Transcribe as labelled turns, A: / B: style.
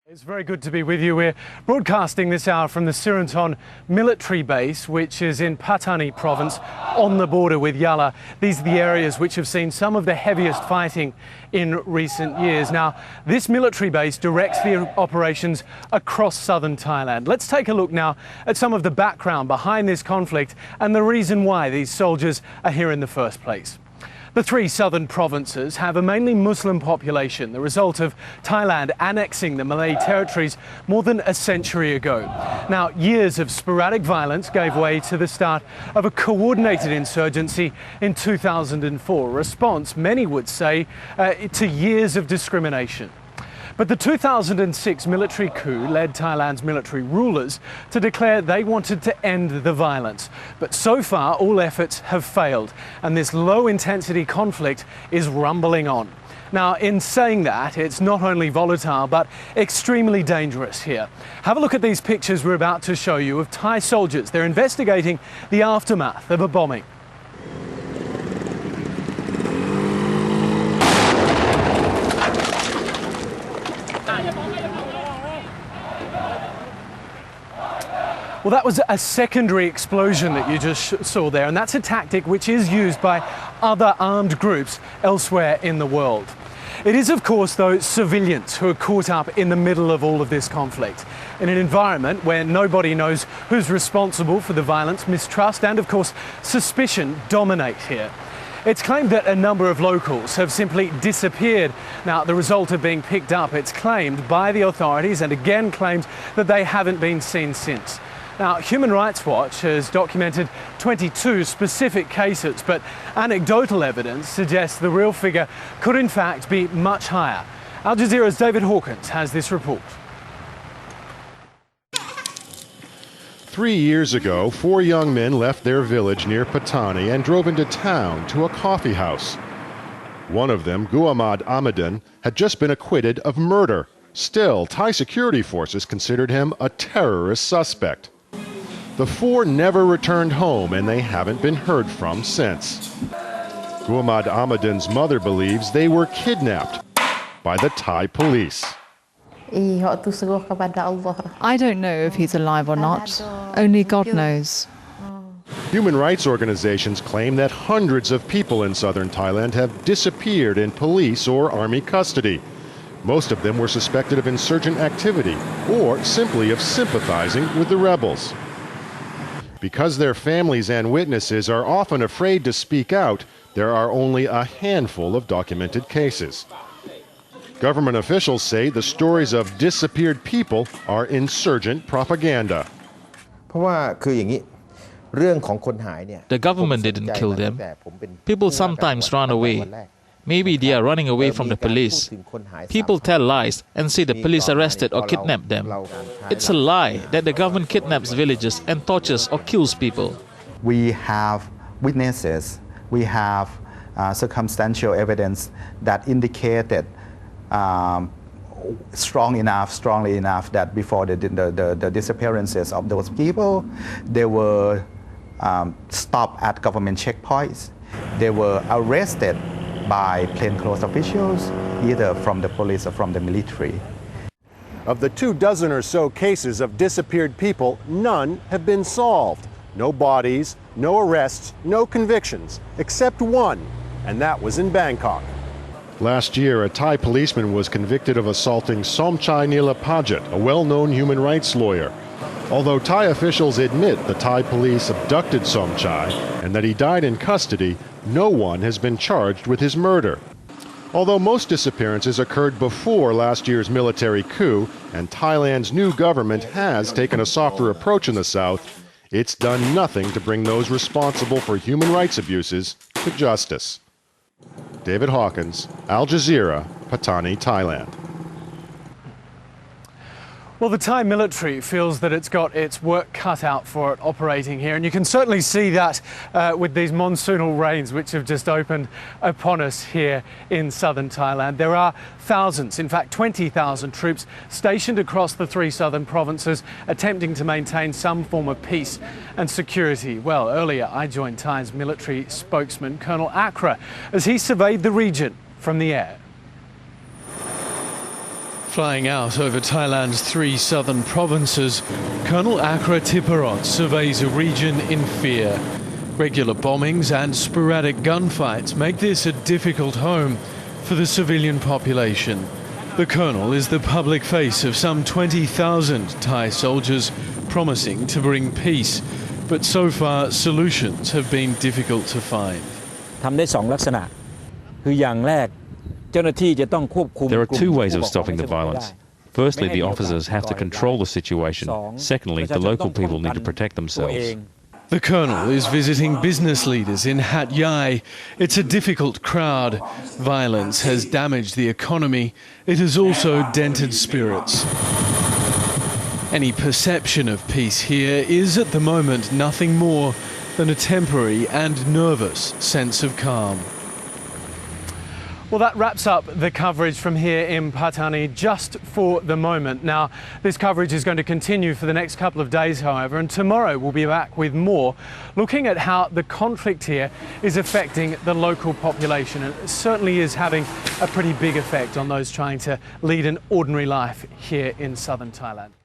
A: It's very good to be with you. We're broadcasting this hour from the Siranton military base, which is in Patani province on the border with Yala. These are the areas which have seen some of the heaviest fighting in recent years. Now, this military base directs the operations across southern Thailand. Let's take a look now at some of the background behind this conflict and the reason why these soldiers are here in the first place. The three southern provinces have a mainly Muslim population, the result of Thailand annexing the Malay territories more than a century ago. Now, years of sporadic violence gave way to the start of a coordinated insurgency in 2004, a response, many would say, to years of discrimination. But the 2006 military coup led Thailand's military rulers to declare they wanted to end the violence. But so far, all efforts have failed, and this low-intensity conflict is rumbling on. Now, in saying that, it's not only volatile, but extremely dangerous here. Have a look at these pictures we're about to show you of Thai soldiers. They're investigating the aftermath of a bombing. Well, that was a secondary explosion that you just saw there, and that's a tactic which is used by other armed groups elsewhere in the world. It is, of course, though, civilians who are caught up in the middle of all of this conflict, in an environment where nobody knows who's responsible for the violence, mistrust and, of course, suspicion dominate here. It's claimed that a number of locals have simply disappeared. Now, the result of being picked up, it's claimed by the authorities and again claimed that they haven't been seen since. Now, Human Rights Watch has documented 22 specific cases, but anecdotal evidence suggests the real figure could in fact be much higher. Al Jazeera's David Hawkins has this report.
B: 3 years ago, 4 young men left their village near Patani and drove into town to a coffee house. One of them, Guamad Ahmadin, had just been acquitted of murder. Still, Thai security forces considered him a terrorist suspect. The 4 never returned home, and they haven't been heard from since. Guamad Ahmadin's mother believes they were kidnapped by the Thai police.
C: I don't know if he's alive or not. Only God knows.
B: Human rights organizations claim that hundreds of people in southern Thailand have disappeared in police or army custody. Most of them were suspected of insurgent activity or simply of sympathizing with the rebels. Because their families and witnesses are often afraid to speak out, there are only a handful of documented cases. Government officials say the stories of disappeared people are insurgent propaganda.
D: The
E: government didn't kill them. People sometimes run away. Maybe they are running away from the police. People tell lies and say the police arrested or kidnapped them. It's a lie that the government kidnaps villagers and tortures or kills people.
D: We have witnesses, we have circumstantial evidence that indicated strongly enough that before the disappearances of those people, they were stopped at government checkpoints. They were arrested by plainclothes officials, either from the police or from the military.
B: Of the 24 or so cases of disappeared people, none have been solved. No bodies, no arrests, no convictions, except one, and that was in Bangkok. Last year, a Thai policeman was convicted of assaulting Somchai Nilapajit, a well-known human rights lawyer. Although Thai officials admit the Thai police abducted Somchai and that he died in custody, no one has been charged with his murder. Although most disappearances occurred before last year's military coup, and Thailand's new government has taken a softer approach in the south, it's done nothing to bring those responsible for human rights abuses to justice. David Hawkins, Al Jazeera, Patani, Thailand.
A: Well, the Thai military feels that it's got its work cut out for it operating here, and you can certainly see that with these monsoonal rains which have just opened upon us here in southern Thailand. There are thousands, in fact 20,000 troops stationed across the 3 southern provinces attempting to maintain some form of peace and security. Well, earlier I joined Thai's military spokesman, Colonel Accra, as he surveyed the region from the air. Flying out over Thailand's 3 southern provinces, Colonel Akra Tiparot surveys a region in fear. Regular bombings and sporadic gunfights make this a difficult home for the civilian population. The colonel is the public face of some 20,000 Thai soldiers promising to bring peace, but so far solutions have been difficult to find.
F: ทำได้2 ลักษณะคืออย่างแรกเจ้าหน้าที่จะต้องควบคุม
G: There are 2 ways of stopping the violence. Firstly, the officers have to control the situation. Secondly, the local people need to protect themselves.
A: The colonel is visiting business leaders in Hat Yai. It's a difficult crowd. Violence has damaged the economy. It has also dented spirits. Any perception of peace here is at the moment nothing more than a temporary and nervous sense of calm. Well, that wraps up the coverage from here in Patani just for the moment. Now, this coverage is going to continue for the next couple of days, however, and tomorrow we'll be back with more, looking at how the conflict here is affecting the local population. And it certainly is having a pretty big effect on those trying to lead an ordinary life here in southern Thailand.